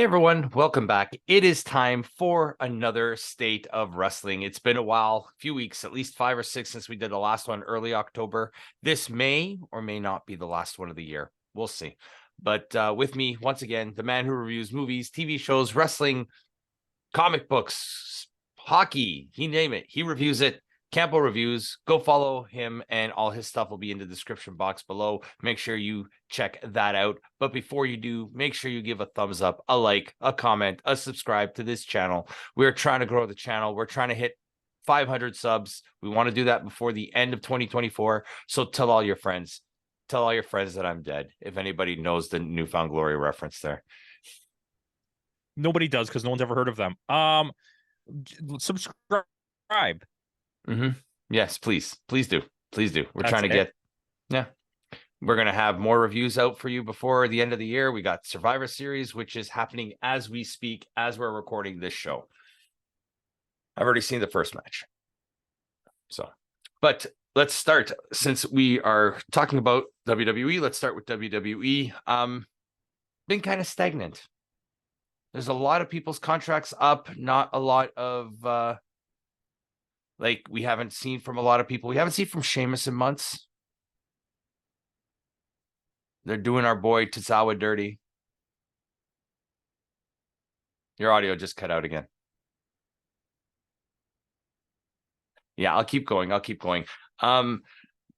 Hey everyone, welcome back. It is time for another State of Wrestling. It's been a while, a few weeks, at least 5 or 6 since we did the last one early October. This may or may not be the last one of the year. We'll see. But with me, once again, the man who reviews movies, TV shows, wrestling, comic books, hockey, you name it. He reviews it. Campo.Reviews. Go follow him, and all his stuff will be in the description box below. Make sure you check that out. But before you do, make sure you give a thumbs up, a like, a comment, a subscribe to this channel. We're trying to grow the channel. We're trying to hit 500 subs. We want to do that before the end of 2024. So tell all your friends. Tell all your friends that I'm dead. If anybody knows the Newfound Glory reference there. Nobody does because no one's ever heard of them. Subscribe. Yes, please do. We're That's trying to get, we're going to have more reviews out for you before the end of the year. We got Survivor Series, which is happening as we speak, as we're recording this show. I've already seen the first match. But let's start. Since we are talking about WWE, let's start with WWE. Been kind of stagnant. There's a lot of people's contracts up, not a lot of we haven't seen from a lot of people. We haven't seen from Sheamus in months. They're doing our boy Tozawa dirty. Your audio just cut out again. Yeah, I'll keep going.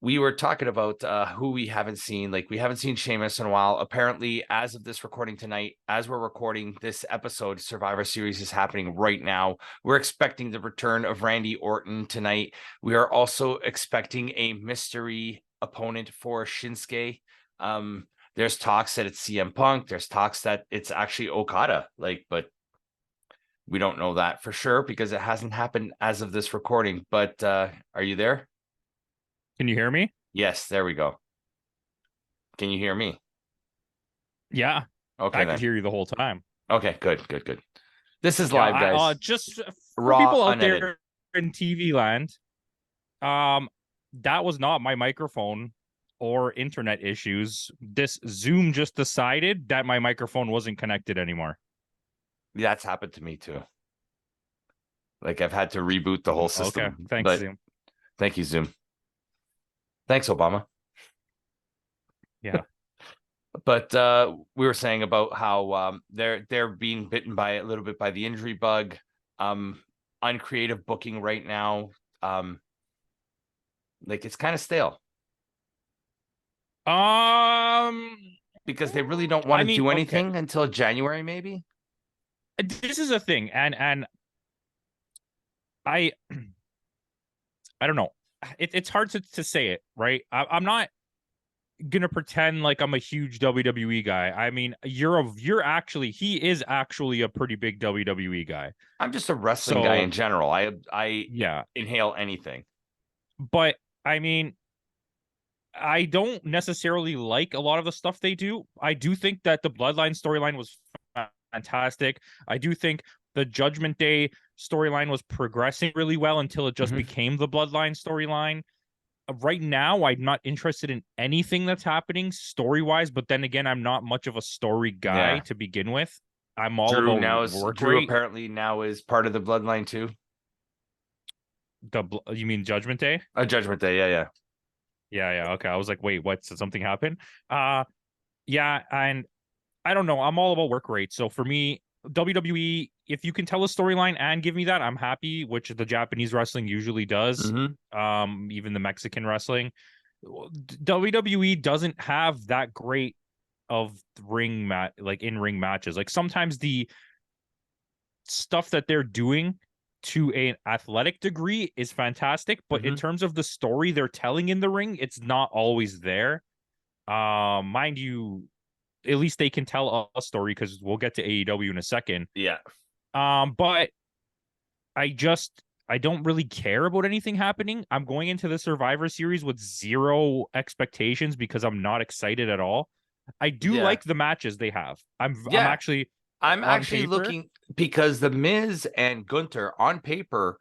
We were talking about who we haven't seen. We haven't seen Sheamus in a while. Apparently, as of this recording tonight, as we're recording this episode, Survivor Series is happening right now. We're expecting the return of Randy Orton tonight. We are also expecting a mystery opponent for Shinsuke. There's talks that it's CM Punk. There's talks that it's actually Okada. But we don't know that for sure because it hasn't happened as of this recording. But are you there? Can you hear me? Yes, there we go. Can you hear me? Yeah. Okay, I could hear you the whole time. Okay, good. This is live, guys. Just for Raw, people out unedited. there in TV land, that was not my microphone or internet issues. This Zoom just decided that my microphone wasn't connected anymore. That's happened to me too. I've had to reboot the whole system. Okay, thanks, Zoom. Thank you, Zoom. Thanks, Obama. Yeah. But we were saying about how they're being bitten by a little bit by the injury bug. Uncreative booking right now. It's kind of stale. Because they really don't want to do anything until January, maybe. This is a thing, and I don't know. It's hard to say it, right? I'm not gonna pretend like I'm a huge WWE guy. I mean, he is actually a pretty big WWE guy. I'm just a wrestling guy in general. I inhale anything. But I mean, I don't necessarily like a lot of the stuff they do. I do think that the Bloodline storyline was fantastic. I do think the Judgment Day storyline was progressing really well until it just became the Bloodline storyline. Right now, I'm not interested in anything that's happening story-wise, but then again, I'm not much of a story guy to begin with. I'm all about work Drew rate. apparently now is part of the Bloodline too. You mean Judgment Day? Judgment Day, yeah. Okay, I was like, wait, what? Did something happen? Yeah, and I don't know. I'm all about work rate. So for me, WWE, if you can tell a storyline and give me that, I'm happy, which the Japanese wrestling usually does. Even the Mexican wrestling. WWE doesn't have that great of in-ring matches. Sometimes the stuff that they're doing to an athletic degree is fantastic, but in terms of the story they're telling in the ring, it's not always there. Mind you, at least they can tell a story because we'll get to AEW in a second. Yeah. But I don't really care about anything happening. I'm going into the Survivor Series with zero expectations because I'm not excited at all. I do like the matches they have. I'm actually looking because the Miz and Gunther on paper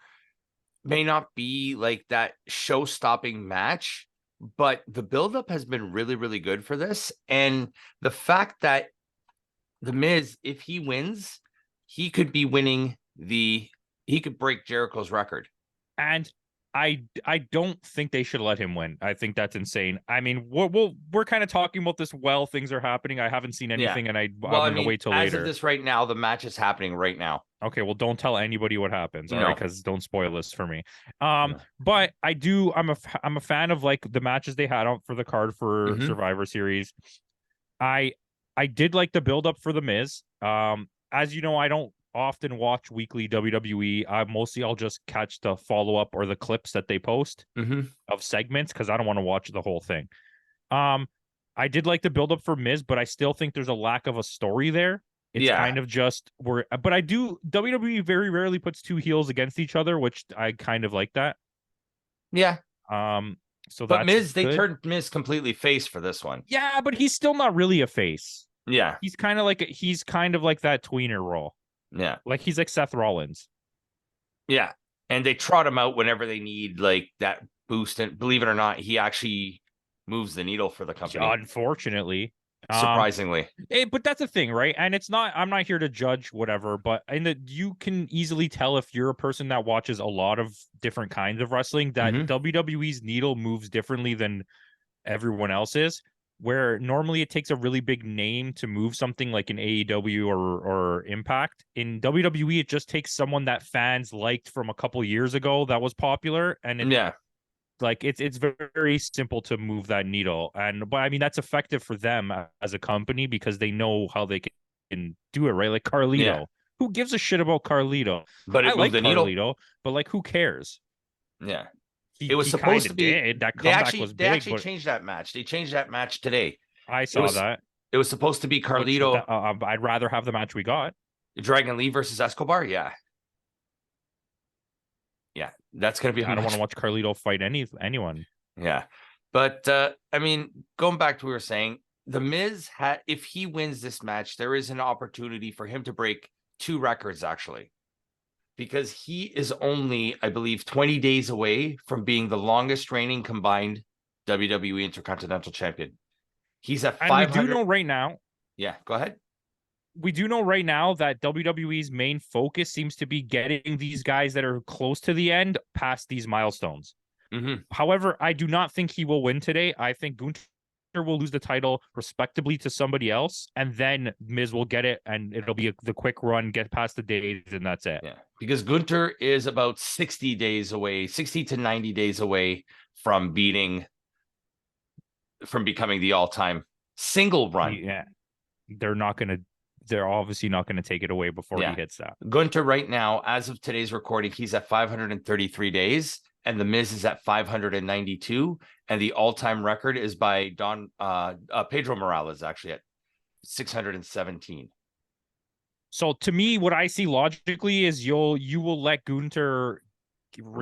may not be that show-stopping match, but the buildup has been really, really good for this. And the fact that The Miz, if he wins, he could be winning he could break Jericho's record. And I don't think they should let him win. I think that's insane. I mean, we're kind of talking about this while things are happening. I haven't seen anything, and I'm gonna wait till as later. of this right now, the match is happening right now. Okay, well, don't tell anybody what happens, all right? Because don't spoil this for me. No. But I'm a fan of like the matches they had out for the card for Survivor Series. I did like the build up for the Miz. As you know, I don't often watch weekly WWE. I'll just catch the follow up or the clips that they post of segments because I don't want to watch the whole thing. I did like the build up for Miz, but I still think there's a lack of a story there. It's kind of just but I do WWE very rarely puts two heels against each other, which I kind of like that. Yeah. So but Miz, they turned Miz completely face for this one. Yeah, but he's still not really a face. Yeah. He's kind of like that tweener role. Yeah. Like he's like Seth Rollins. Yeah. And they trot him out whenever they need like that boost. And believe it or not, he actually moves the needle for the company. Unfortunately. Surprisingly. But that's the thing, right? And I'm not here to judge whatever, but you can easily tell if you're a person that watches a lot of different kinds of wrestling that WWE's needle moves differently than everyone else's. Where normally it takes a really big name to move something like an AEW or Impact. In WWE, it just takes someone that fans liked from a couple years ago that was popular, and it's very simple to move that needle. But I mean that's effective for them as a company because they know how they can do it, right? Like Carlito. Yeah. Who gives a shit about Carlito? But I like Carlito, needle. But like who cares? Yeah. It was supposed to be that comeback was big. They actually changed that match. They changed that match today. I saw that. It was supposed to be Carlito. I'd rather have the match we got. Dragon Lee versus Escobar. Yeah. Yeah, that's gonna be. I don't want to watch Carlito fight anyone. Yeah, but I mean, going back to what we were saying, the Miz if he wins this match, there is an opportunity for him to break 2 records actually, because he is only, I believe, 20 days away from being the longest reigning combined WWE Intercontinental Champion. He's at 500. And we do know right now. Yeah, go ahead. We do know right now that WWE's main focus seems to be getting these guys that are close to the end past these milestones. However, I do not think he will win today. I think Gunther will lose the title respectably to somebody else, and then Miz will get it, and it'll be the quick run, get past the days, and that's it. Yeah, because Gunther is about 60 to 90 days away from becoming the all-time single run. Yeah, they're obviously not going to take it away before he hits that. Gunther right now, as of today's recording, he's at 533 days, and the Miz is at 592, and the all-time record is by Pedro Morales, actually at 617. So to me, what I see logically is you will let Gunther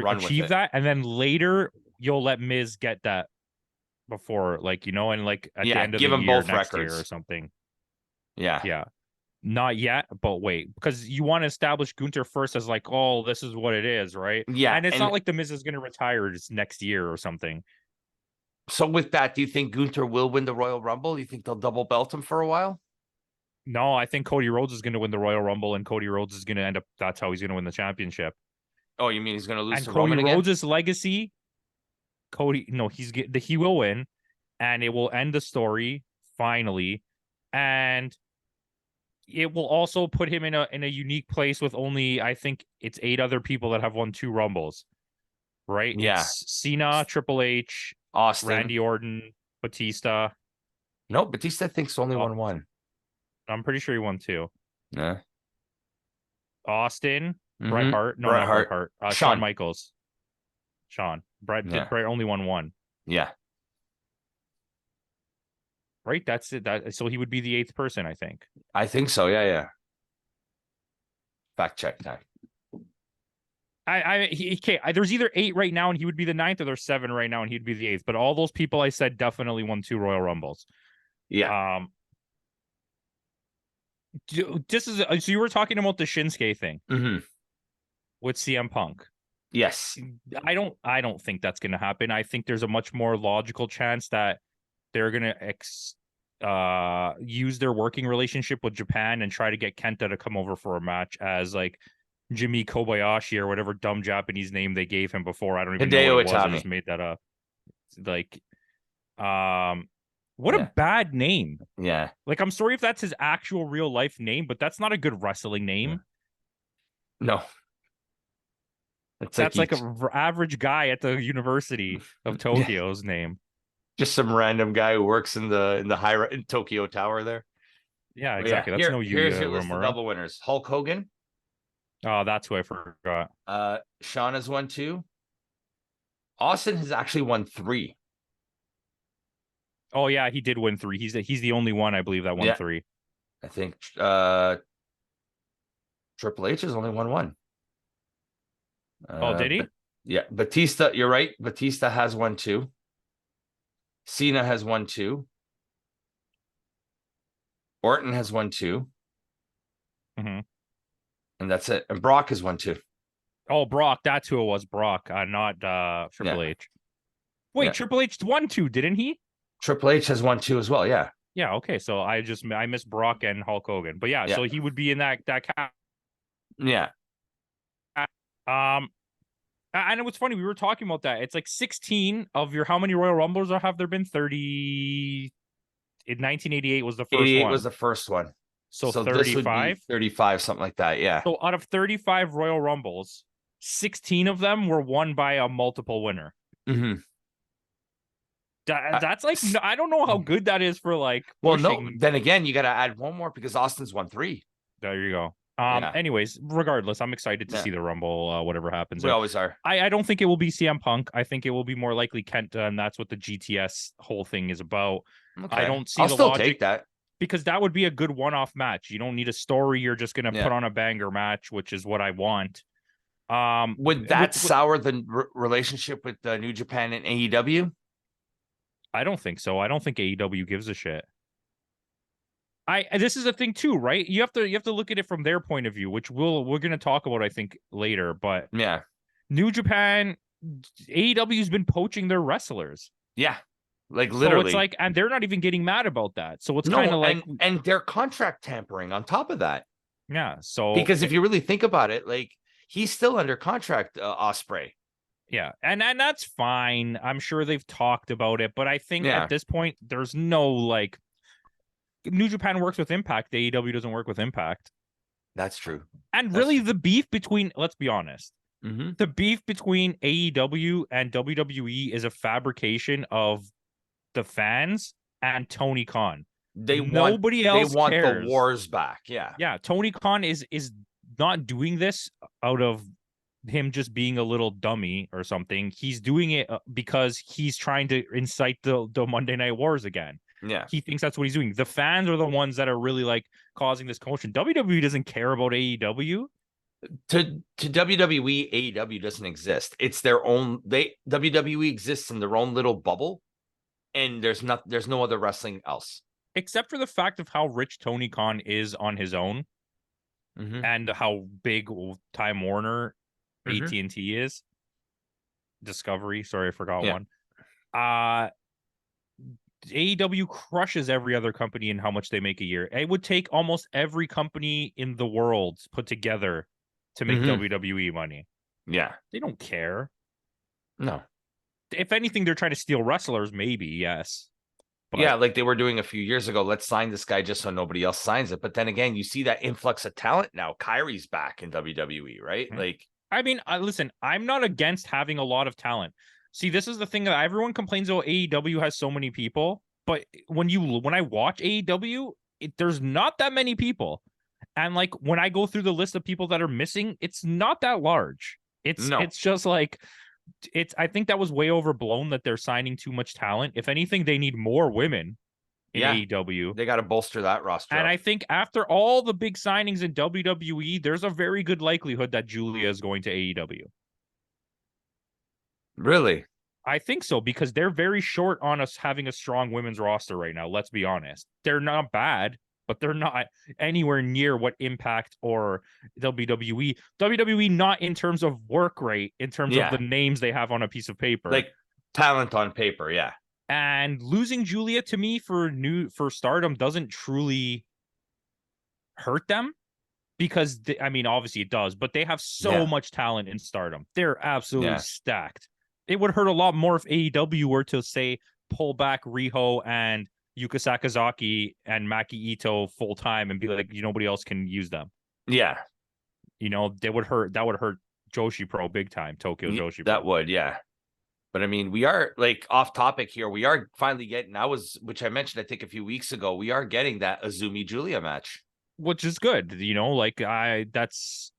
achieve that, and then later you'll let Miz get that before, like, and like at the end of the year, both next records. Year or something. Yeah. Not yet, but wait, because you want to establish Gunther first as like, oh, this is what it is, right? Yeah. And it's not like the Miz is going to retire this next year or something. So with that, do you think Gunther will win the Royal Rumble? You think they'll double belt him for a while? No, I think Cody Rhodes is going to win the Royal Rumble, and Cody Rhodes is going to end up, that's how he's going to win the championship. Oh, you mean he's going to lose and to Cody Roman Rhodes' again? legacy, he will win, and it will end the story finally, and it will also put him in a unique place with only, I think it's 8 other people that have won 2 Rumbles, right? Yeah. It's Cena, Triple H, Austin, Randy Orton, Batista. No, Batista thinks only won 1. I'm pretty sure he won 2. Yeah. Austin, Bret Hart, Bret Hart. Shawn Michaels, Bret only won 1. Yeah. Right, that's it. So he would be the 8th person, I think. I think so. Yeah. Fact check time. There's either 8 right now and he would be the 9th, or there's 7 right now and he'd be the 8th. But all those people I said definitely won 2 Royal Rumbles. Yeah. This is so you were talking about the Shinsuke thing with CM Punk. Yes. I don't think that's going to happen. I think there's a much more logical chance that they're going to use their working relationship with Japan and try to get Kenta to come over for a match as like Jimmy Kobayashi or whatever dumb Japanese name they gave him before. I don't even know what it was. I just made that up. Like, what a bad name. Yeah. Like, I'm sorry if that's his actual real life name, but that's not a good wrestling name. No. That's like an average guy at the University of Tokyo's name. Just some random guy who works in the Tokyo Tower there. Yeah, exactly. That's no here's your list of double winners. Hulk Hogan. Oh, that's who I forgot. Sean has won 2. Austin has actually won 3. Oh yeah, he did win 3. He's the only one, I believe, that won 3. I think Triple H has only won 1. Oh, did he? Yeah, Batista. You're right. Batista has won 2. Cena has won 2. Orton has won 2. Mm-hmm. And that's it. And Brock has won 2. Oh, Brock. That's who it was. Brock, not Triple H. Wait, Triple H won 2, didn't he? Triple H has won 2 as well. Yeah. Yeah. Okay. So I missed Brock and Hulk Hogan, but yeah. So he would be in that. Yeah. And it was funny. We were talking about that. It's like 16 of your, how many Royal Rumbles have there been? 30. In 1988 was the first 88 one. was the first one. So 35? 35, something like that. Yeah. So out of 35 Royal Rumbles, 16 of them were won by a multiple winner. Mm-hmm. That's like, I don't know how good that is for like. Well, no. Then again, you got to add one more because Austin's won 3. There you go. Anyways, regardless, I'm excited to see the Rumble, whatever happens. We always are. I don't think it will be CM Punk. I think it will be more likely Kenta, and that's what the GTS whole thing is about. Okay. I don't see I'll still take that. Because that would be a good one-off match. You don't need a story. You're just going to put on a banger match, which is what I want. Would that sour the relationship with New Japan and AEW? I don't think so. I don't think AEW gives a shit. This is a thing too, right? You have to look at it from their point of view, which we're going to talk about, I think, later. But yeah, New Japan, AEW's been poaching their wrestlers. Yeah, like literally. So it's like, and they're not even getting mad about that. So it's kind of like, and they're contract tampering on top of that. Yeah. So because if you really think about it, like he's still under contract, Ospreay. Yeah, and that's fine. I'm sure they've talked about it, but I think at this point, there's no like. New Japan works with Impact. The AEW doesn't work with Impact. That's true. And really, the beef between, let's be honest, the beef between AEW and WWE is a fabrication of the fans and Tony Khan. Nobody else cares. The wars back. Yeah. Yeah. Tony Khan is not doing this out of him just being a little dummy or something. He's doing it because he's trying to incite the Monday Night Wars again. Yeah. He thinks that's what he's doing. The fans are the ones that are really like causing this commotion. WWE doesn't care about AEW. To WWE, AEW doesn't exist. It's their own. WWE exists in their own little bubble, and there's no other wrestling else. Except for the fact of how rich Tony Khan is on his own, and how big Time Warner, AT&T is. Discovery. Sorry, I forgot one. AEW crushes every other company in how much they make a year. It would take almost every company in the world put together to make WWE money. Yeah. They don't care. No. If anything, they're trying to steal wrestlers, maybe, yes. But yeah, like they were doing a few years ago. Let's sign this guy just so nobody else signs it. But then again, you see that influx of talent now. Kyrie's back in WWE, right? Like, I mean, listen, I'm not against having a lot of talent. See, this is the thing that everyone complains about. AEW has so many people, but when I watch AEW, there's not that many people. And like when I go through the list of people that are missing, it's not that large. It's just like I think that was way overblown that they're signing too much talent. If anything, they need more women in AEW. They got to bolster that roster. And I think after all the big signings in WWE, there's a very good likelihood that Julia is going to AEW. Really? I think so, because they're very short on us having a strong women's roster right now. Let's be honest. They're not bad, but they're not anywhere near what Impact or WWE, not in terms of work rate, in terms of the names they have on a piece of paper. Like talent on paper, yeah. And losing Julia to me for Stardom doesn't truly hurt them because I mean, obviously it does, but they have so Yeah. much talent in Stardom. They're absolutely Yeah. stacked. It would hurt a lot more if AEW were to say pull back Riho and Yuka Sakazaki and Maki Ito full time and be like, nobody else can use them. Yeah. They would hurt. That would hurt Joshi Pro big time. Tokyo Joshi That Pro. would, yeah. But I mean, we are like off topic here. We are finally getting, which I mentioned, I think a few weeks ago, we are getting that Azumi Julia match. Which is good. That's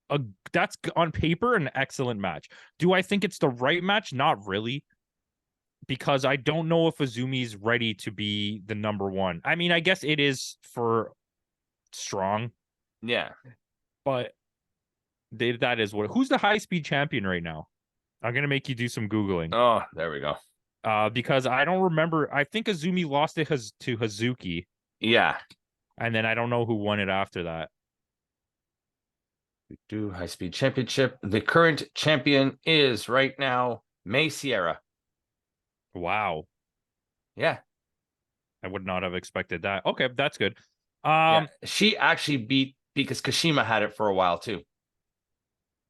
on paper an excellent match. Do I think it's the right match? Not really. Because I don't know if Azumi's ready to be the number one. I mean, I guess it is for strong. Yeah. But that is who's the high speed champion right now? I'm gonna make you do some Googling. Oh, there we go. Because I don't remember. I think Azumi lost it to Hazuki. Yeah. And then I don't know who won it after that. We do high speed championship. The current champion is right now May Sierra. Wow. Yeah. I would not have expected that. Okay, that's good. Yeah. She actually beat, because Kashima had it for a while too.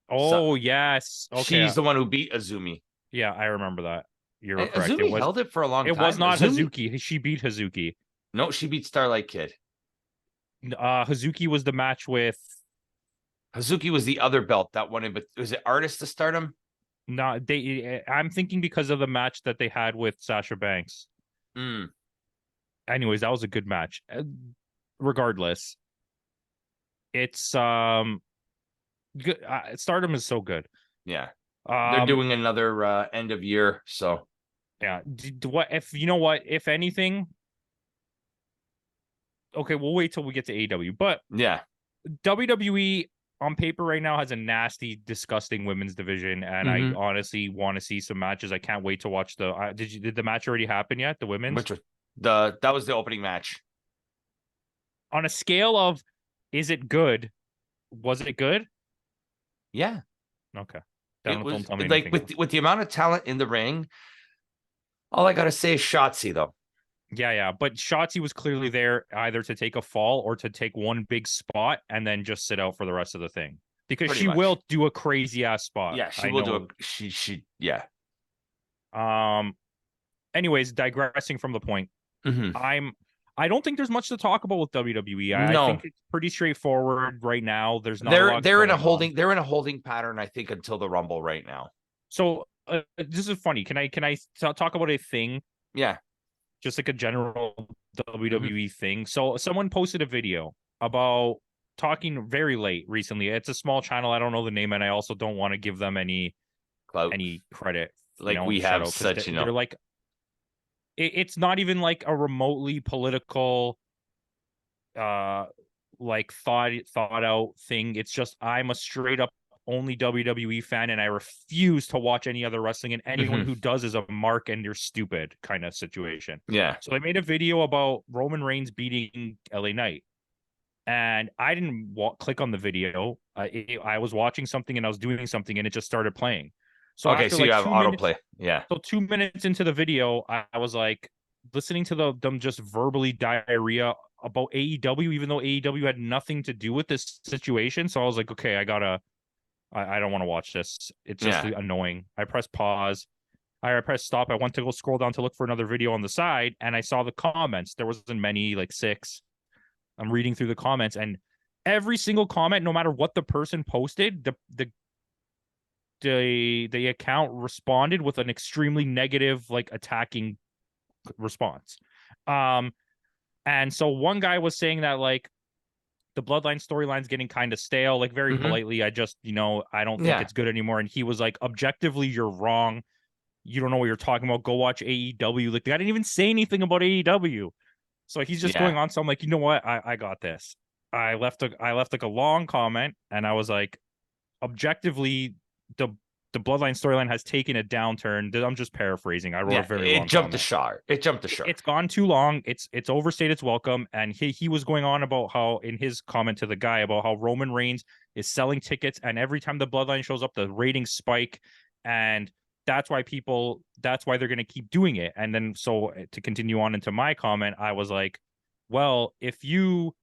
Oh, yes. Okay. She's the one who beat Azumi. Yeah, I remember that. You're correct. Azumi held it for a long time. It was not Hazuki. She beat Hazuki. No, she beat Starlight Kid. Hazuki was the match with... Hazuki was the other belt that won it, but was it Artist to Stardom? No, I'm thinking because of the match that they had with Sasha Banks. Anyways, that was a good match. Regardless, it's good. Stardom is so good. Yeah. They're doing another end of year, so yeah. If anything, okay, we'll wait till we get to AEW. But yeah, WWE on paper right now has a nasty, disgusting women's division, and I honestly want to see some matches. I can't wait to watch the. Did the match already happen yet? The women's. That was the opening match. On a scale of, is it good? Was it good? Yeah. Okay. It was like with the amount of talent in the ring. All I gotta say is Shotzi, though. Yeah. But Shotzi was clearly there either to take a fall or to take one big spot and then just sit out for the rest of the thing. Because she will do a crazy ass spot. Yeah, she will do she yeah. Anyways, digressing from the point. I don't think there's much to talk about with WWE. I think it's pretty straightforward right now. There's not they're in a holding pattern, I think, until the Rumble right now. So this is funny. Can I talk about a thing? Yeah. Just like a general WWE thing. So someone posted a video about talking very late recently. It's a small channel. I don't know the name, and I also don't want to give them any credit. Like we have such, they're like, it's not even like a remotely political like thought out thing. It's just, I'm a straight up only WWE fan and I refuse to watch any other wrestling, and anyone who does is a mark and you're stupid kind of situation. Yeah. So they made a video about Roman Reigns beating LA Knight, and I didn't click on the video. I was watching something and I was doing something and it just started playing. So okay, so you have autoplay. Yeah. So 2 minutes into the video, I was like listening to them just verbally diarrhea about AEW, even though AEW had nothing to do with this situation. So I was like, okay, I don't want to watch this. It's just annoying. I pressed pause. I pressed stop. I went to go scroll down to look for another video on the side, and I saw the comments. There wasn't many, like 6. I'm reading through the comments, and every single comment, no matter what the person posted, the account responded with an extremely negative, like attacking response. And so one guy was saying that like the Bloodline storyline's getting kind of stale, like very politely. I just, I don't think it's good anymore. And he was like, objectively, you're wrong. You don't know what you're talking about. Go watch AEW. Like, I didn't even say anything about AEW. So he's just going on. So I'm like, you know what? I got this. I left like a long comment, and I was like, objectively, the Bloodline storyline has taken a downturn. I'm just paraphrasing. I wrote a very long comment. It jumped the shark. It's gone too long. It's overstayed its welcome. And he was going on about how, in his comment to the guy, about how Roman Reigns is selling tickets, and every time the Bloodline shows up, the ratings spike. And that's why they're going to keep doing it. And then, so to continue on into my comment, I was like, well, if you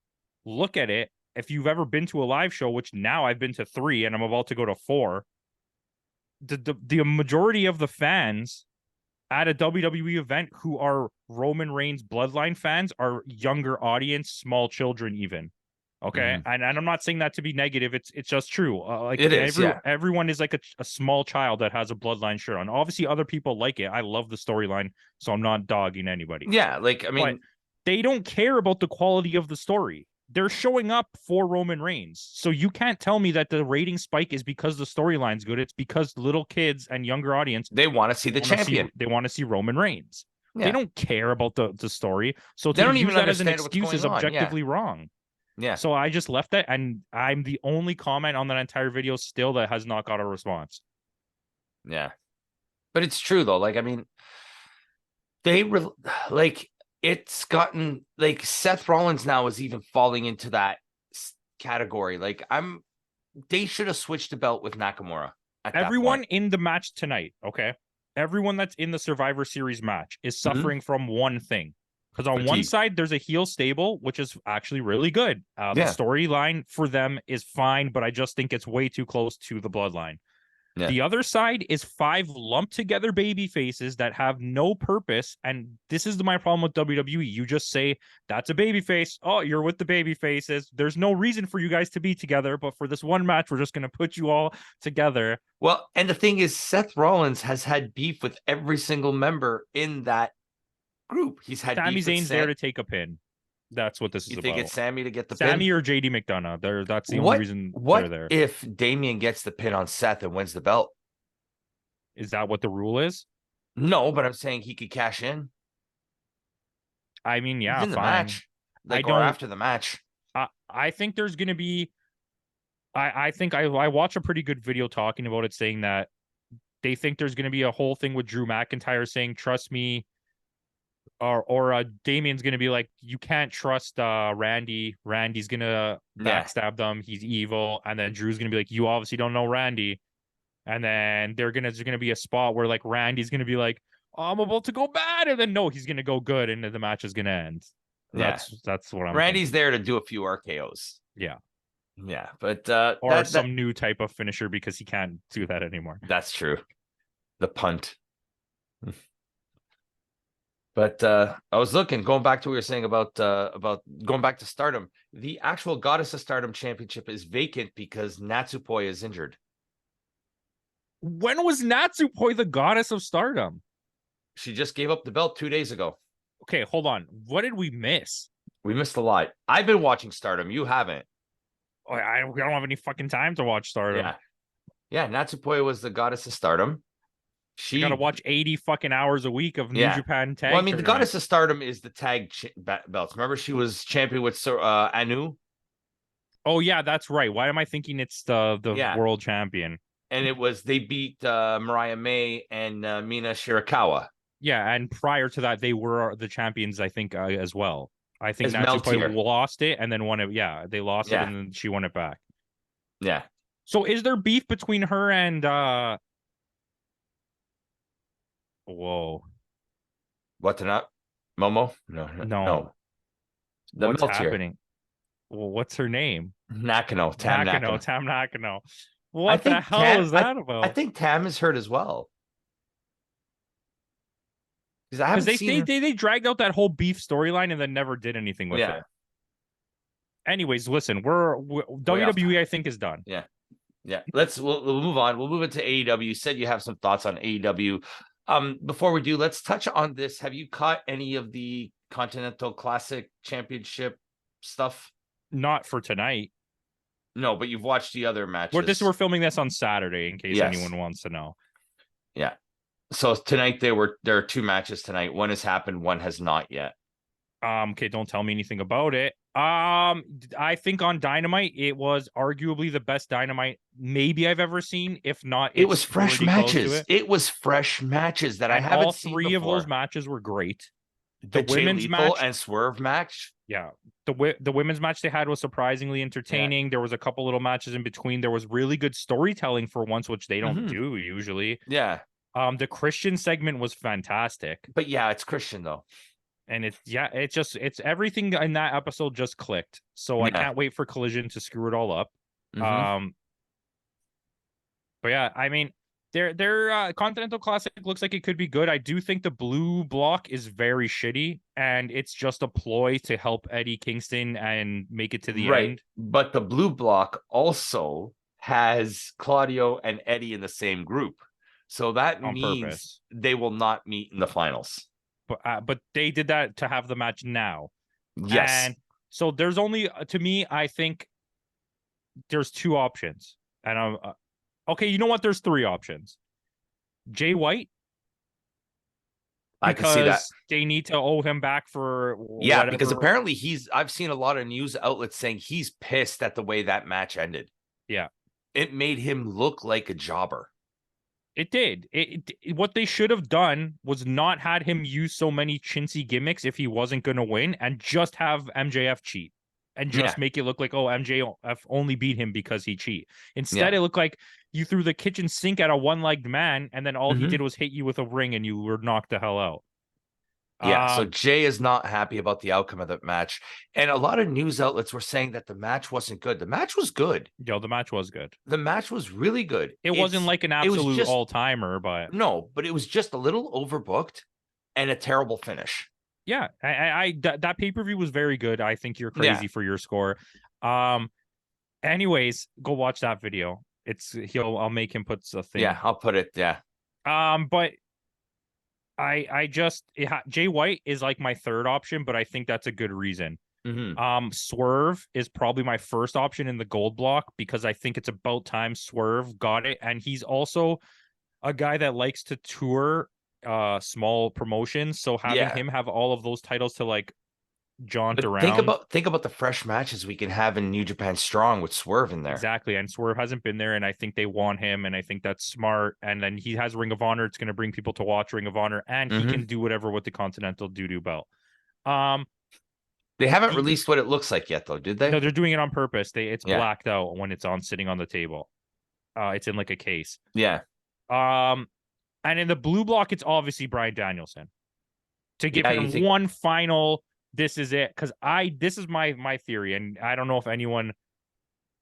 look at it, if you've ever been to a live show, which now I've been to 3 and I'm about to go to 4, the majority of the fans at a WWE event who are Roman Reigns bloodline fans are younger audience, small children even. Okay. And I'm not saying that to be negative. It's just true. Like It is, yeah. everyone is like a small child that has a bloodline shirt on. Obviously, other people like it. I love the storyline, so I'm not dogging anybody. Yeah, like I mean, but they don't care about the quality of the story. They're showing up for Roman Reigns. So you can't tell me that the rating spike is because the storyline's good. It's because little kids and younger audience, they want to see the champion. They want to see Roman Reigns. Yeah. They don't care about the story. So they to don't use even that as an understand what's excuse going is on. objectively wrong. Yeah. So I just left that, and I'm the only comment on that entire video still that has not got a response. Yeah. But it's true though. Like, I mean, it's gotten like Seth Rollins now is even falling into that category. Like they should have switched the belt with Nakamura. Everyone in the match tonight, okay? Everyone that's in the Survivor Series match is suffering from one thing. Because on one side, there's a heel stable, which is actually really good. The storyline for them is fine, but I just think it's way too close to the bloodline. Yeah. The other side is 5 lumped together baby faces that have no purpose. And this is my problem with WWE. You just say, that's a baby face. Oh, you're with the baby faces. There's no reason for you guys to be together. But for this one match, we're just going to put you all together. Well, and the thing is, Seth Rollins has had beef with every single member in that group. He's had Sami Zayn's there to take a pin. That's what this is about. You think it's Sammy to get the pin? Sammy or JD McDonough. That's the only reason they're there. What if Damian gets the pin on Seth and wins the belt? Is that what the rule is? No, but I'm saying he could cash in. I mean, yeah, in the match. Or after the match. I think there's going to be... I think I watched a pretty good video talking about it, saying that they think there's going to be a whole thing with Drew McIntyre saying, trust me, or Damian's gonna be like, you can't trust Randy. Randy's gonna backstab them. He's evil. And then Drew's gonna be like, you obviously don't know Randy. And then there's gonna be a spot where like Randy's gonna be like, oh, I'm about to go bad, and then no, he's gonna go good, and the match is gonna end. That's what I'm. Randy's there to do a few RKOs. Yeah, but or some new type of finisher because he can't do that anymore. That's true. The punt. But I was going back to what you were saying about going back to Stardom. The actual Goddess of Stardom championship is vacant because Natsupoi is injured. When was Natsupoi the Goddess of Stardom? She just gave up the belt 2 days ago. Okay, hold on. What did we miss? We missed a lot. I've been watching Stardom. You haven't. Oh, I don't have any fucking time to watch Stardom. Yeah. Natsupoi was the Goddess of Stardom. She got to watch 80 fucking hours a week of New Japan tag. Well, I mean, the Goddess of Stardom is the tag belts. Remember, she was champion with Anu. Oh yeah, that's right. Why am I thinking it's the world champion? And they beat Mariah May and Mina Shirakawa. Yeah, and prior to that, they were the champions, I think, as well. I think Natsupoi lost it and then won it. Yeah, they lost it and then she won it back. Yeah. So is there beef between her and Whoa. What's not? Momo? No. What's happening? Well, what's her name? Nakano. Tam Nakano. What the hell is that about? I think Tam is hurt as well. Because they dragged out that whole beef storyline and then never did anything with it. Anyways, listen, WWE I think is done. Yeah. We'll move on. We'll move into AEW. You said you have some thoughts on AEW. Before we do, let's touch on this. Have you caught any of the Continental Classic Championship stuff? Not for tonight. No, but you've watched the other matches. We're filming this on Saturday in case anyone wants to know. Yeah. So tonight there are 2 matches tonight. One has happened, one has not yet. Okay, don't tell me anything about it. I think on Dynamite, it was arguably the best Dynamite maybe I've ever seen. If not, it was fresh matches. It was fresh matches that I haven't seen before. All 3 of those matches were great. The women's match and Swerve match. Yeah, the women's match they had was surprisingly entertaining. Yeah. There was a couple little matches in between. There was really good storytelling for once, which they don't do usually. Yeah. The Christian segment was fantastic. But yeah, it's Christian though. And it's everything in that episode just clicked. So I Yeah. can't wait for Collision to screw it all up. Mhm. But yeah, I mean, their Continental Classic looks like it could be good. I do think the blue block is very shitty, and it's just a ploy to help Eddie Kingston and make it to the Right. end. But the blue block also has Claudio and Eddie in the same group. So that On means purpose. they will not meet in the finals. But they did that to have the match now. Yes. And so there's only, to me, I think there's two options. And I'm okay, you know what? There's three options. Jay White, I can see that. because they need to owe him back for Yeah, whatever. because apparently I've seen a lot of news outlets saying he's pissed at the way that match ended. Yeah. It made him look like a jobber. It did. What they should have done was not had him use so many chintzy gimmicks if he wasn't going to win, and just have MJF cheat and just make it look like, oh, MJF only beat him because he cheat. Instead, it looked like you threw the kitchen sink at a one-legged man, and then all he did was hit you with a ring, and you were knocked the hell out. Yeah, so Jay is not happy about the outcome of that match. And a lot of news outlets were saying that the match wasn't good. The match was good. Yo, the match was good. The match was really good. It wasn't like an absolute all-timer, but no, but it was just a little overbooked and a terrible finish. Yeah, that pay-per-view was very good. I think you're crazy for your score. Anyways, go watch that video. I'll make him put a thing. Yeah, I'll put it. Yeah. But Jay White is like my third option, but I think that's a good reason. Swerve is probably my first option in the gold block, because I think it's about time Swerve got it, and he's also a guy that likes to tour small promotions, so having him have all of those titles to like jaunt around. Think about the fresh matches we can have in New Japan Strong with Swerve in there. Exactly, and Swerve hasn't been there, and I think they want him, and I think that's smart. And then he has Ring of Honor; it's going to bring people to watch Ring of Honor, and he can do whatever with the Continental Doo-Doo belt. They haven't released what it looks like yet, though, did they? No, they're doing it on purpose. It's blacked out when it's sitting on the table. It's in like a case. Yeah. And in the blue block, it's obviously Bryan Danielson, to give him one final. This is it, because this is my theory, and I don't know if anyone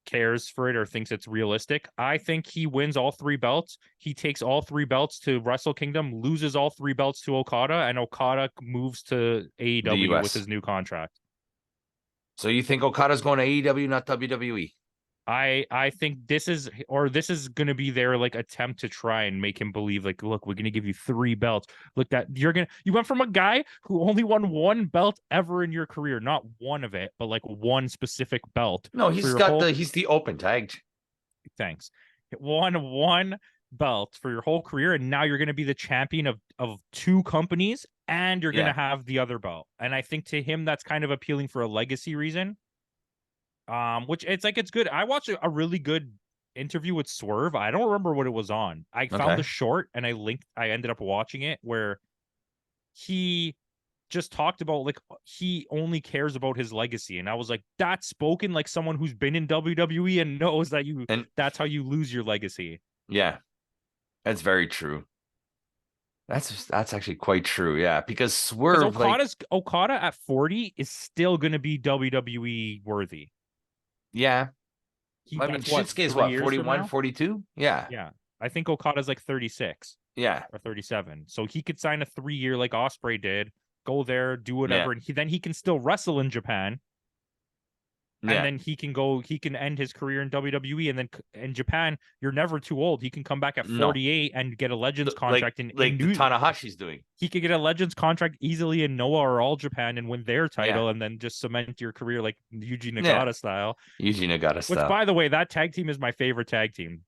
cares for it or thinks it's realistic. I think he wins all three belts. He takes all three belts to Wrestle Kingdom, loses all three belts to Okada, and Okada moves to AEW with his new contract. So you think Okada's going to AEW, not WWE? I think this is going to be their like attempt to try and make him believe, like, look, we're going to give you three belts. Look, that you went from a guy who only won one belt ever in your career, not one of it, but like one specific belt. No, he's the open tagged. Thanks. One belt for your whole career, and now you're going to be the champion of two companies, and you're going to have the other belt. And I think to him that's kind of appealing for a legacy reason. Which it's good. I watched a really good interview with Swerve. I don't remember what it was on. I found the short and I ended up watching it, where he just talked about like he only cares about his legacy. And I was like, that's spoken like someone who's been in WWE and knows that that's how you lose your legacy. Yeah. That's very true. That's actually quite true. Yeah, because Swerve, Okada at 40 is still going to be WWE worthy. Yeah. I mean, Shinsuke is what, 41, 42? Yeah. Yeah. I think Okada's like 36. Yeah. Or 37. So he could sign a 3-year like Ospreay did, go there, do whatever, and then he can still wrestle in Japan. And then he can end his career in WWE, and then in Japan, you're never too old. He can come back at 48 and get a Legends contract in Tanahashi's doing. He could get a Legends contract easily in Noah or All Japan and win their title, and then just cement your career like Yuji Nagata style. Yuji Nagata style. Which, by the way, that tag team is my favorite tag team.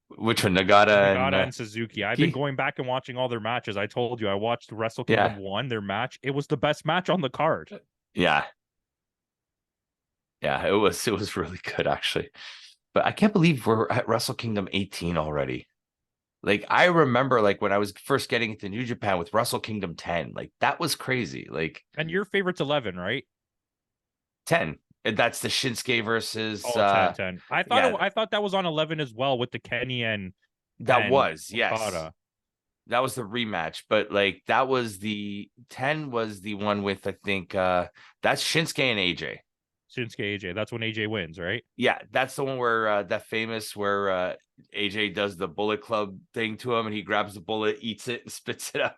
Which one? Nagata and Suzuki. I've been going back and watching all their matches. I told you I watched Wrestle Kingdom 1, their match. It was the best match on the card. Yeah. Yeah, it was really good, actually. But I can't believe we're at Wrestle Kingdom 18 already. Like, I remember like when I was first getting into New Japan with Wrestle Kingdom 10. Like, that was crazy. Like, and your favorite's 11, right? 10. That's the Shinsuke versus 10. I thought that was on 11 as well with the Kenny and that was Okada. That was the rematch, but like that was the 10 was the one with I think that's Shinsuke and AJ. Shinsuke AJ. That's when AJ wins, right? Yeah, that's the one where that famous where AJ does the Bullet Club thing to him and he grabs the bullet, eats it, and spits it out.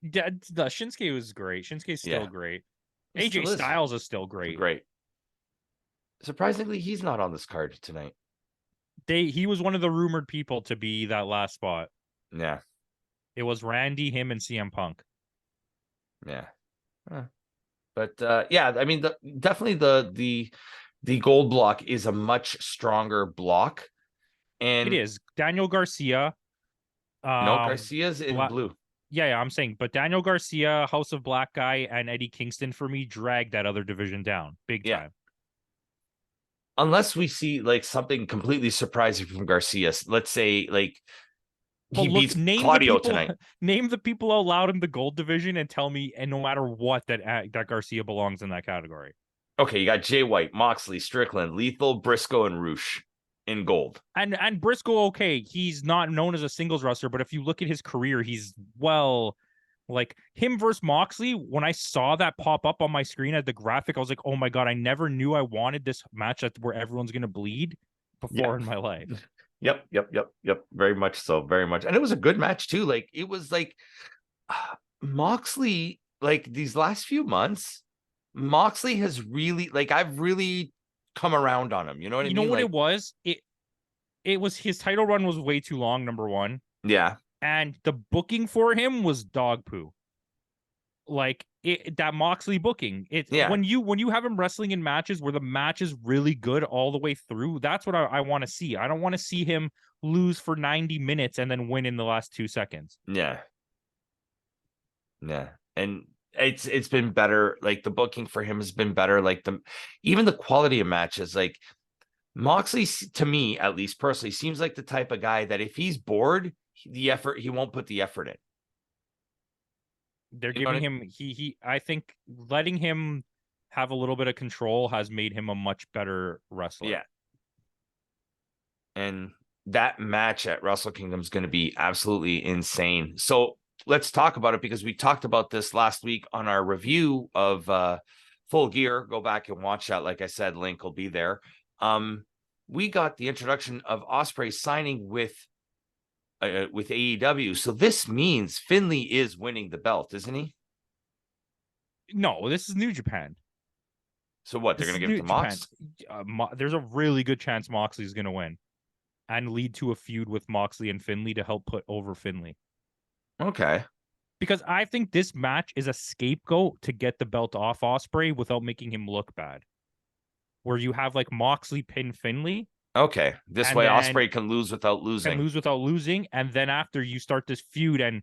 Yeah, the Shinsuke was great. Shinsuke's still Yeah, great. he AJ still is Styles is still great. great. Surprisingly, he's not on this card tonight. He was one of the rumored people to be that last spot. Yeah, It was Randy, him, and CM Punk. yeah. But yeah, I mean, definitely the gold block is a much stronger block, It and is Daniel Garcia. no, Garcia's in blue. Yeah, I'm saying, but Daniel Garcia, House of Black guy, and Eddie Kingston for me dragged that other division down big Yeah, time. unless we see like something completely surprising from Garcia. Let's say like But he look, beats Claudio tonight. name the people allowed in the gold division, and tell me, and no matter what, that Garcia belongs in that category. Okay, you got Jay White, Moxley, Strickland, Lethal, Briscoe, and Roosh in gold. And Briscoe, okay, he's not known as a singles wrestler, but if you look at his career, he's like him versus Moxley. When I saw that pop up on my screen at the graphic, I was like, oh my god, I never knew I wanted this match where everyone's gonna bleed before in my life. Yep. Very much so. Very much. And it was a good match too. Like it was like Moxley, like these last few months, Moxley has really like I've really come around on him. You know what I You know mean? what Like, it was? It was his title run was way too long, number one. yeah, And the booking for him was dog poo. Like that Moxley booking. It yeah, when you have him wrestling in matches where the match is really good all the way through, that's what I want to see. I don't want to see him lose for 90 minutes and then win in the last 2 seconds. yeah, yeah. And it's been better. Like the booking for him has been better. Like even the quality of matches, like Moxley, to me, at least personally, seems like the type of guy that if he's bored, he won't put the effort in. They're You know what giving I mean? him he I think letting him have a little bit of control has made him a much better wrestler. Yeah. And that match at Wrestle Kingdom is going to be absolutely insane. So let's talk about it because we talked about this last week on our review of Full Gear. Go back and watch that. Like I said, link will be there. We got the introduction of Ospreay signing with AEW. So this means Finley is winning the belt, isn't he? No, this is New Japan. So what? They're This going is to give it New to Japan. Mox? There's a really good chance Moxley's going to win and lead to a feud with Moxley and Finley to help put over Finley. Okay. Because I think this match is a scapegoat to get the belt off Ospreay without making him look bad. Where you have like Moxley pin Finley. Okay. This And way then Ospreay can lose without losing. lose without losing. And then after you start this feud and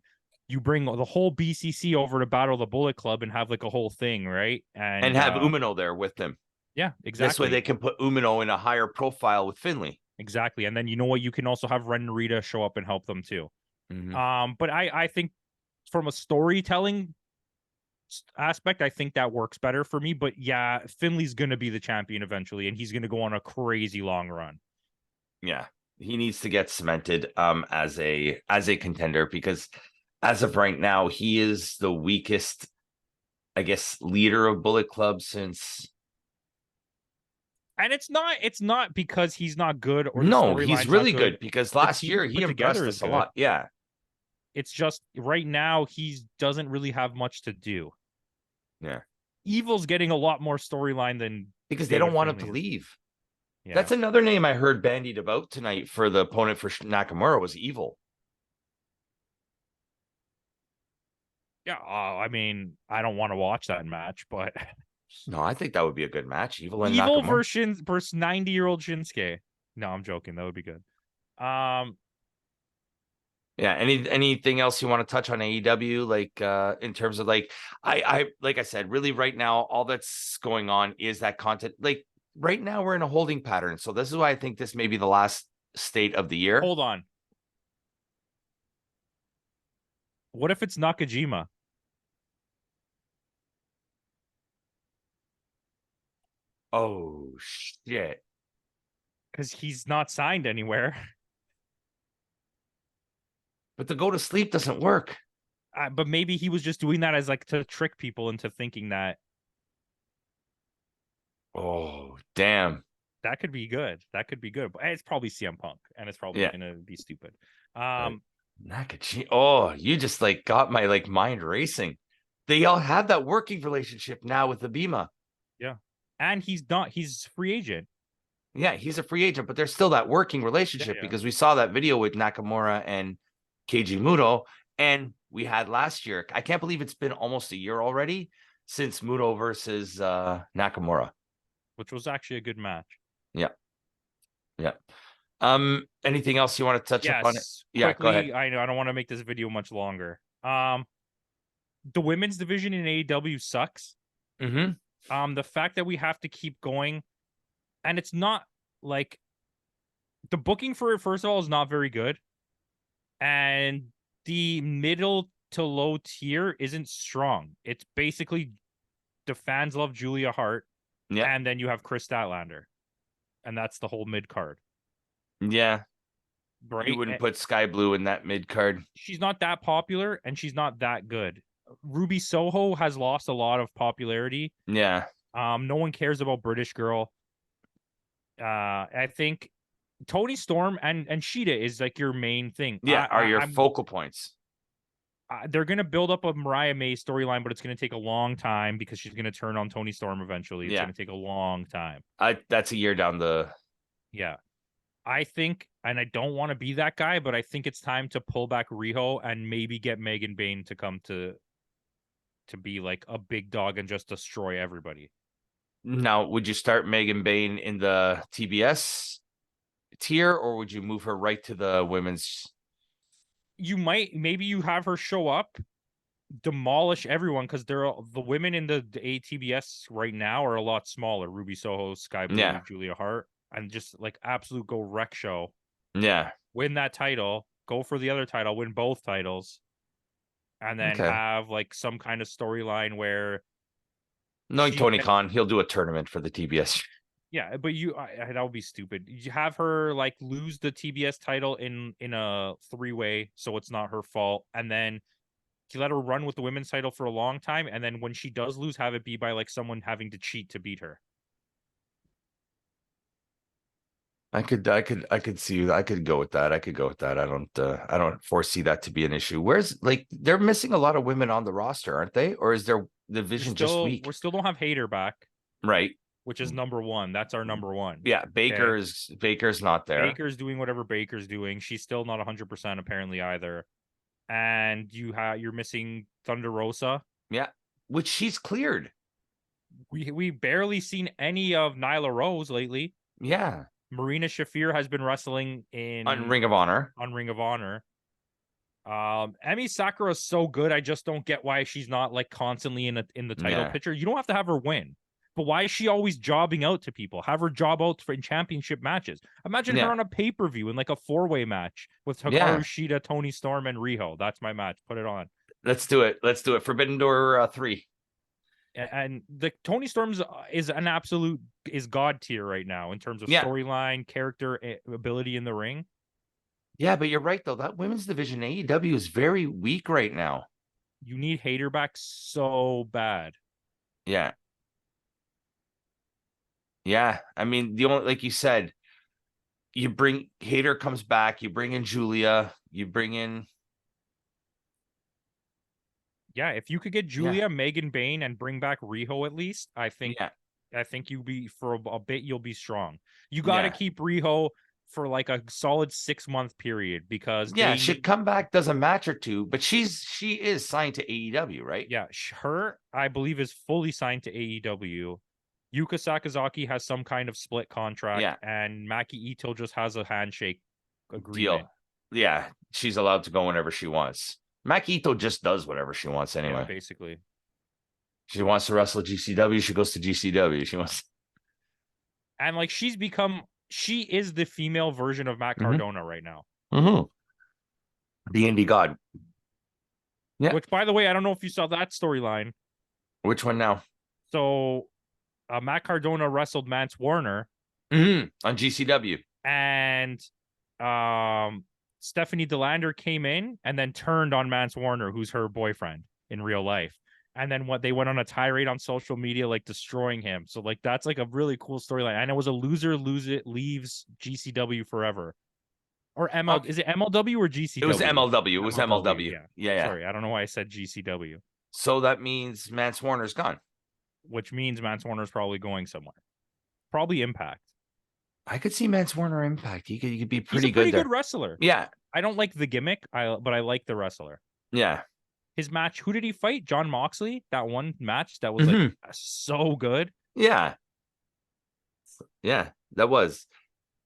you bring the whole BCC over to battle the Bullet Club and have like a whole thing, right? And have Umino there with them. Yeah, This way exactly. they can put Umino in a higher profile with Finley. Exactly. And then you know what? You can also have Ren Narita show up and help them too. But I think from a storytelling aspect, I think that works better for me. But yeah, Finley's gonna be the champion eventually, and he's gonna go on a crazy long run. Yeah. He needs to get cemented as a contender because as of right now, he is the weakest, I guess, leader of Bullet Club since. And it's not because he's not good or the No, he's storyline's not really good. good because The last team year he's he put together impressed is us a good. lot. Yeah. It's just right now he doesn't really have much to do. Yeah. Evil's getting a lot more storyline than Because they don't David want him Finley to is. leave. Yeah. That's another name I heard bandied about tonight for the opponent for Nakamura was Evil. Yeah, I mean, I don't want to watch that match, but No, I think that would be a good match. Evil and Evil Nakamura. versus 90-year-old Shinsuke. No, I'm joking. That would be good. Yeah. Anything else you want to touch on AEW? Like in terms of like I like I said, really right now, all that's going on is that content. Like right now we're in a holding pattern. So this is why I think this may be the last state of the year. Hold on. What if it's Nakajima? Oh shit. Because he's not signed anywhere. But the go to sleep doesn't work. But maybe he was just doing that as like to trick people into thinking that Oh, damn. that could be good. That could be good. But it's probably CM Punk, and it's probably Yeah. gonna be stupid. But Nakachi. Oh, you just like got my like mind racing. They all have that working relationship now with the Bima. Yeah, and he's not. He's free agent. Yeah, he's a free agent, but there's still that working relationship Yeah. because we saw that video with Nakamura and Keiji Muto, and we had last year. I can't believe it's been almost a year already since Muto versus Nakamura. Which was actually a good match. Yeah, yeah. Anything else you want to touch up on it? Yes, Yeah, go ahead. quickly. I know I don't want to make this video much longer. The women's division in AEW sucks. Mm-hmm. The fact that we have to keep going, and it's not like the booking for it, first of all, is not very good. And the middle to low tier isn't strong. It's basically the fans love Julia Hart, Yeah, and then you have Chris Statlander, and that's the whole mid card, yeah. right? You wouldn't put Sky Blue in that mid card. She's not that popular, and she's not that good. Ruby Soho has lost a lot of popularity. Yeah. No one cares about British Girl. I think Tony Storm and Sheeta is like your main thing. Yeah, are your I'm focal points. they're gonna build up a Mariah May storyline, but it's gonna take a long time because she's gonna turn on Tony Storm eventually. It's gonna take a long time. That's a year down the. Yeah, I think, and I don't want to be that guy, but I think it's time to pull back Riho and maybe get Megan Bayne to come to be like a big dog and just destroy everybody. Now, would you start Megan Bayne in the TBS tier, or would you move her right to the women's? You might, maybe you have her show up, demolish everyone, because they're the women in the ATBS right now are a lot smaller. Ruby Soho, Sky Blue, Yeah. Julia Hart, and just like absolute go wreck show. Yeah. Win that title, go for the other title, win both titles, and then have like some kind of storyline where knowing Tony Khan, he'll do a tournament for the TBS. Yeah, but that would be stupid. You have her like lose the TBS title in a 3-way, so it's not her fault, and then you let her run with the women's title for a long time, and then when she does lose, have it be by like someone having to cheat to beat her. I could see. I could go with that. I could go with that. I don't foresee that to be an issue. Where's like they're missing a lot of women on the roster, aren't they? Or is their division just weak? We still don't have Hater back, right? Which is number one. That's our number one. Yeah, Baker's not there. Baker's doing whatever Baker's doing. She's still not 100% apparently either. And you're missing Thunder Rosa. Yeah, which she's cleared. We barely seen any of Nyla Rose lately. Yeah. Marina Shafir has been wrestling on Ring of Honor. Emi Sakura is so good. I just don't get why she's not like constantly in the title picture. You don't have to have her win, but why is she always jobbing out to people? Have her job out in championship matches. Imagine her on a pay-per-view in like a 4-way match with Hikaru Shida, Tony Storm, and Riho. That's my match. Put it on. Let's do it. Forbidden Door 3. And the Tony Storm's is an absolute god tier right now in terms of storyline, character, ability in the ring. Yeah, but you're right though. That women's division AEW is very weak right now. You need Hater back so bad. Yeah. Yeah, I mean the only like you said, you bring Hater comes back, you bring in Julia, you bring in. Yeah, if you could get Julia, Megan Bayne, and bring back Riho at least, I think you'll be for a bit. You'll be strong. You got to keep Riho for like a solid 6-month period because she'd come back, does a match or two, but she is signed to AEW, right? Yeah, her I believe is fully signed to AEW. Yuka Sakazaki has some kind of split contract, and Maki Ito just has a handshake agreement. Deal. Yeah, she's allowed to go whenever she wants. Maki Ito just does whatever she wants anyway. Yeah, basically. She wants to wrestle GCW, she goes to GCW. She wants. And like she is the female version of Matt Cardona right now. Mm-hmm. The indie god. Yeah. Which, by the way, I don't know if you saw that storyline. Which one now? So, Matt Cardona wrestled Mance Warner on GCW, and Stephanie DeLander came in and then turned on Mance Warner, who's her boyfriend in real life. And then what they went on a tirade on social media, like destroying him. So like that's like a really cool storyline. And it was a loser leaves GCW forever. Or ML, is it MLW or GCW? It was MLW. It was MLW. Yeah. Yeah. Sorry, I don't know why I said GCW. So that means Mance Warner's gone. Which means Mance Warner's probably going somewhere. Probably Impact. I could see Mance Warner Impact. He could be pretty He's a pretty good there. good wrestler. Yeah. I don't like the gimmick, but I like the wrestler. Yeah. His match, who did he fight? John Moxley? That one match that was like so good. Yeah. Yeah, that was.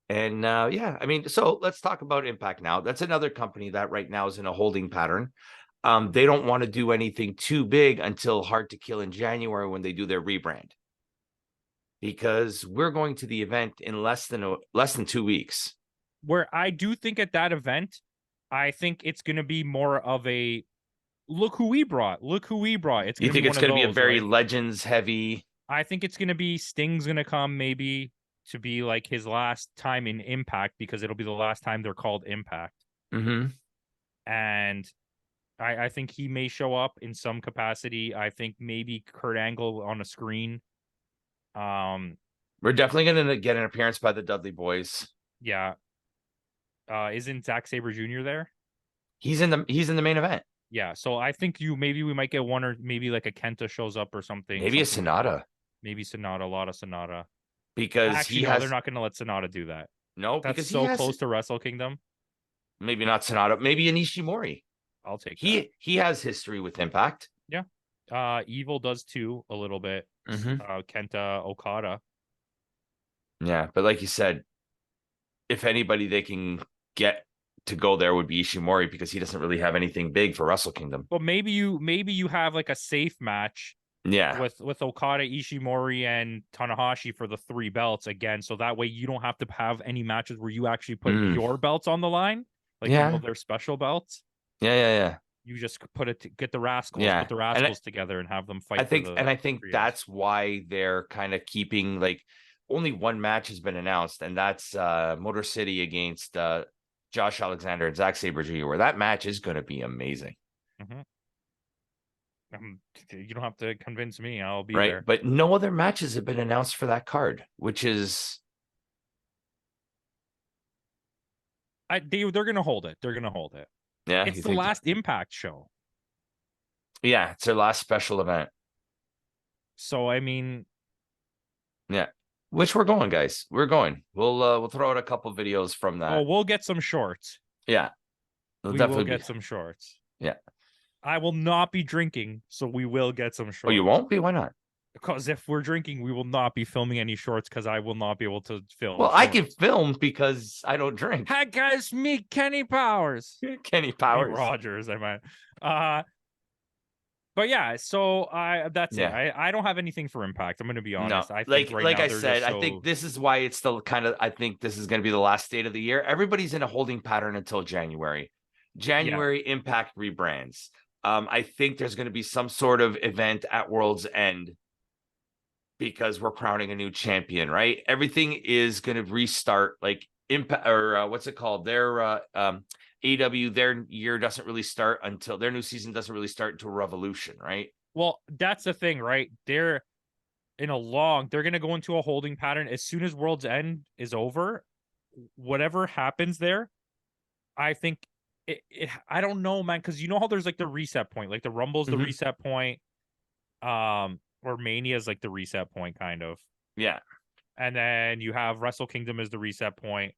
And yeah, I mean, so let's talk about Impact now. That's another company that right now is in a holding pattern. They don't want to do anything too big until Hard to Kill in January when they do their rebrand. Because we're going to the event in less than 2 weeks. Where I do think at that event, I think it's going to be more of a look who we brought. Look who we brought. You think it's going to be a very Legends heavy? I think it's going to be Sting's going to come maybe to be like his last time in Impact because it'll be the last time they're called Impact. And I think he may show up in some capacity. I think maybe Kurt Angle on a screen. We're definitely going to get an appearance by the Dudley Boys. Yeah. Isn't Zack Sabre Jr. there? He's in the main event. Yeah, so I think maybe we might get one or maybe like a Kenta shows up or something. Maybe a Sonata. Maybe Sonata, a lot of Sonata. Because actually, no, they're not going to let Sonata do that. No, that's because so close to Wrestle Kingdom. Maybe not Sonata. Maybe an Ishimori. I'll take that. He has history with Impact. Yeah. Evil does too a little bit. Kenta Okada. Yeah, but like you said, if anybody they can get to go there would be Ishimori because he doesn't really have anything big for Wrestle Kingdom. But maybe you have like a safe match. Yeah. With Okada, Ishimori, and Tanahashi for the 3 belts again. So that way you don't have to have any matches where you actually put your belts on the line. Like some of their special belts. Yeah. You just get the Rascals, put the Rascals together and have them fight. I think that's why they're kind of keeping like only one match has been announced, and that's Motor City against Josh Alexander and Zack Sabre Jr., where that match is going to be amazing. You don't have to convince me. I'll be right there. But no other matches have been announced for that card, which is they're gonna hold it. Yeah, it's the last Impact show. Yeah, it's their last special event. So I mean, yeah, which we're going, guys. We're going. We'll throw out a couple videos from that. Oh, we'll get some shorts. Yeah, we will get some shorts. Yeah. I will not be drinking, so we will get some shorts. Oh, you won't be? Why not? Because if we're drinking, we will not be filming any shorts because I will not be able to film. Well, I can film because I don't drink. Hi, guys. Meet Kenny Powers. Kenny Powers. Kenny Rogers, I meant. But yeah, so that's it. I don't have anything for Impact. I'm going to be honest. No, I think like I said, I think this is why it's still I think this is going to be the last state of the year. Everybody's in a holding pattern until January. Impact rebrands. I think there's going to be some sort of event at World's End because we're crowning a new champion, right? Everything is going to restart, like Impact or what's it called? Their AW, their year doesn't really start until their new season doesn't really start until Revolution, right? Well, that's the thing, right? They're going to go into a holding pattern as soon as World's End is over. Whatever happens there, I think I don't know, man, because you know how there's like the reset point, like the Rumble's the reset point, or Mania's like the reset point, kind of. Yeah. And then you have Wrestle Kingdom as the reset point.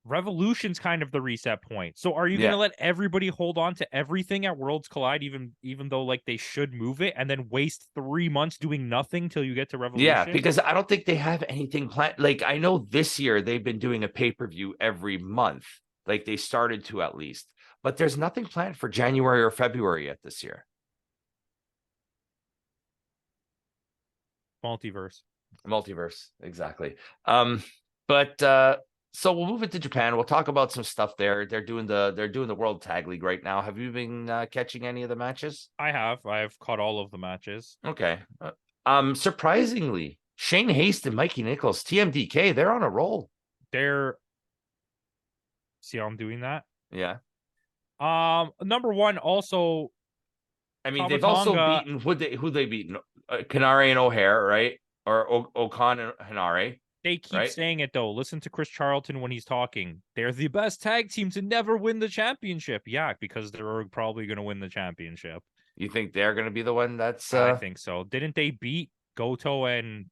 Revolution's kind of the reset point. So are you going to let everybody hold on to everything at Worlds Collide, even though like they should move it, and then waste 3 months doing nothing till you get to Revolution? Yeah, because I don't think they have anything planned. Like I know this year they've been doing a pay-per-view every month. Like they started to at least, but there's nothing planned for January or February yet this year. Multiverse, exactly. But so we'll move into Japan. We'll talk about some stuff there. They're doing the World Tag League right now. Have you been catching any of the matches? I have. I've caught all of the matches. Okay. Surprisingly, Shane Haste and Mikey Nichols, TMDK, they're on a roll. See how I'm doing that? Yeah. Number one, also I mean, Tama they've also Tonga. beaten who they beaten? Kanare and O'Hare, right? Or Okan and Hanare, They keep right? saying it though. Listen to Chris Charlton when he's talking. They're the best tag team to never win the championship. Yeah, because they're probably going to win the championship. You think they're going to be the one that's I think so. Didn't they beat Goto and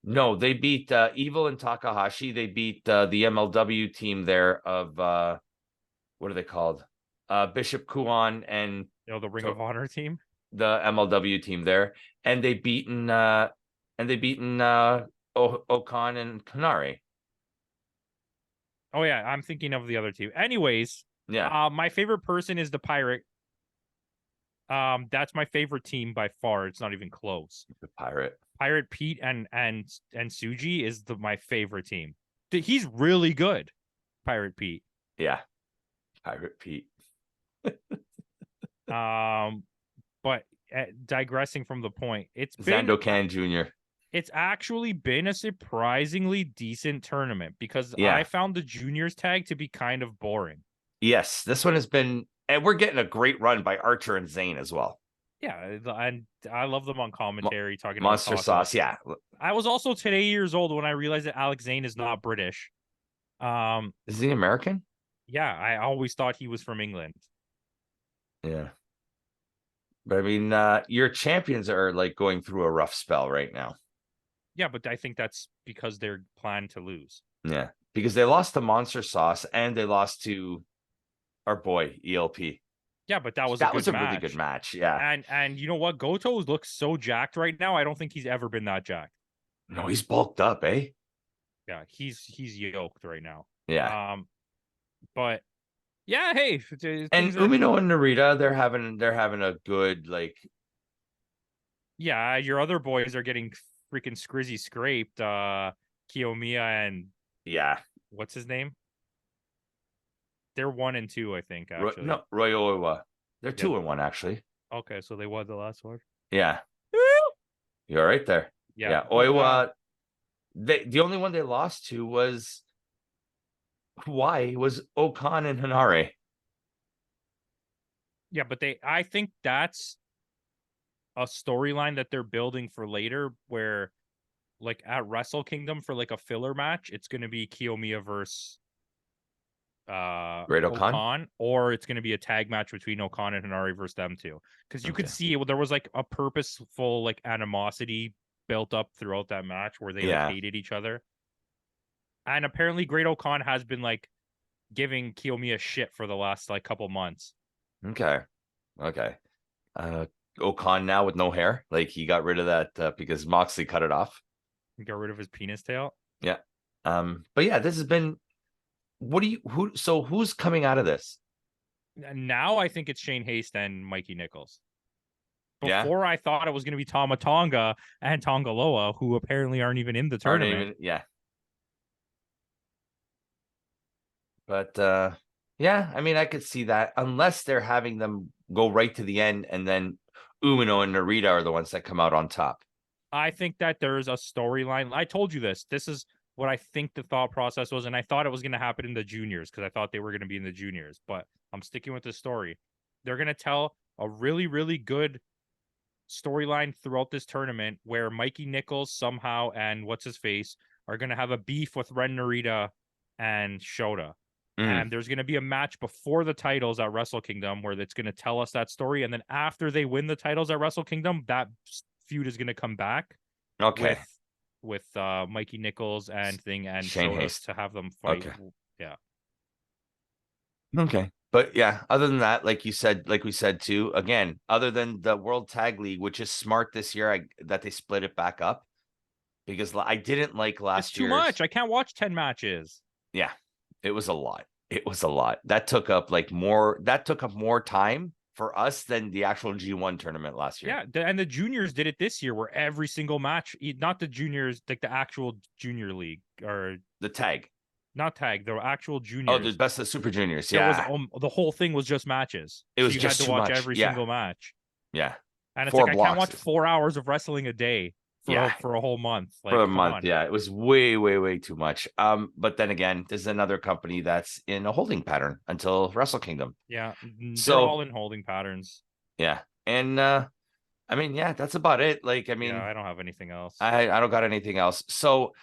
No, they beat Evil and Takahashi. They beat the MLW team there of what are they called? Bishop Kuan and the Ring of Honor team? the MLW team there, and they beaten Okan and Kanare. Oh yeah, I'm thinking of the other team. Anyways, Yeah, my favorite person is the Pirate. That's my favorite team by far. It's not even close. the Pirate. Pirate Pete and Suji is my favorite team. He's really good. Pirate Pete. Yeah, Pirate Pete. But digressing from the point, Zandokan Jr. It's actually been a surprisingly decent tournament because Yeah. I found the juniors tag to be kind of boring. Yes, this one has been, and we're getting a great run by Archer and Zane as well. Yeah, and I love them on commentary talking Monster about Sauce. Yeah, I was also today years old when I realized that Alex Zane is not British. Is he American? Yeah, I always thought he was from England. Yeah. But I mean, your champions are like going through a rough spell right now. Yeah, but I think that's because they're planned to lose. Yeah, because they lost to Monster Sauce and they lost to our boy ELP. Yeah, but that was a really good match. Yeah, and you know what? Goto looks so jacked right now. I don't think he's ever been that jacked. no, he's bulked up, eh? Yeah, he's yoked right now. Yeah. But yeah, hey, And Umino and Narita, they're having a good like. Yeah, your other boys are getting freaking scrizzy scraped. Kiyomiya and yeah, what's his name? They're 1 and 2, I think. Actually, Roy Oiwa. They're 2-1 actually. Okay, so they won the last one. Yeah, you're right there. Yeah, Oiwa. The only one they lost to was Okan and Hanare. Yeah, but I think that's a storyline that they're building for later, where like at Wrestle Kingdom for like a filler match, it's going to be Kiyomiya versus Great Okan, or it's going to be a tag match between Okan and Hanare versus them two, because you could see there was like a purposeful like animosity built up throughout that match where they like hated each other. And apparently Great Okan has been like giving Kiyomiya shit for the last like couple months. Okay. Okan now with no hair, like he got rid of that because Moxley cut it off. He got rid of his penis tail. Yeah. But yeah, this has been. Who's coming out of this? Now I think it's Shane Haste and Mikey Nichols. Before I thought it was going to be Tama Tonga and Tongaloa, who apparently aren't even in the tournament. But yeah, I mean, I could see that unless they're having them go right to the end and then Umino and Narita are the ones that come out on top. I think that there's a storyline. I told you this. This is what I think the thought process was, and I thought it was going to happen in the juniors because I thought they were going to be in the juniors, but I'm sticking with the story. They're going to tell a really, really good storyline throughout this tournament where Mikey Nichols somehow and what's his face are going to have a beef with Ren Narita and Shota. And there's going to be a match before the titles at Wrestle Kingdom where it's going to tell us that story. And then after they win the titles at Wrestle Kingdom, that feud is going to come back. Okay. With Mikey Nichols and Shane Haste to have them fight. Okay. Yeah. Okay. But yeah, other than that, like we said too, again, other than the World Tag League, which is smart this year, that they split it back up because I didn't like last year. It's too much. I can't watch 10 matches. Yeah. It was a lot. That took up more time for us than the actual G1 tournament last year. Yeah, and the juniors did it this year where every single match, not the juniors, like the actual junior league or the tag. Not tag, the actual juniors. Oh, the best of Super Juniors. Yeah. The whole thing was just matches. It was just you had to watch every single match. Yeah. And it's like I can't watch 4 hours of wrestling a day for a whole month. For Like, a come month, on. yeah, it was way too much. But then again, there's another company that's in a holding pattern until Wrestle Kingdom. Yeah, they're So all in holding patterns. yeah, and I mean, yeah, that's about it. Like, I Yeah, mean, I don't have anything else. I don't got anything else. So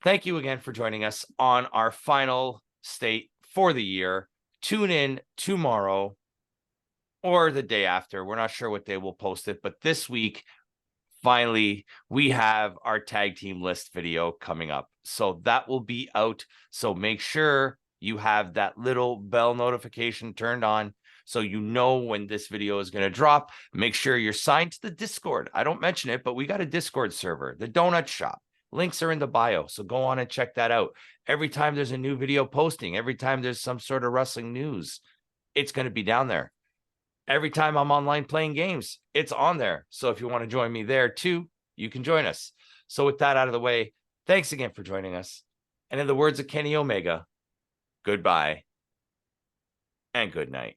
thank you again for joining us on our final state for the year. Tune in tomorrow or the day after. We're not sure what day we'll post it, but this week, finally, we have our tag team list video coming up. So that will be out. So make sure you have that little bell notification turned on so you know when this video is going to drop. Make sure you're signed to the Discord. I don't mention it, but we got a Discord server, the Donut Shop. Links are in the bio, so go on and check that out. Every time there's a new video posting, every time there's some sort of wrestling news, it's going to be down there. Every time I'm online playing games, it's on there. So if you want to join me there too, you can join us. So with that out of the way, thanks again for joining us. And in the words of Kenny Omega, goodbye and good night.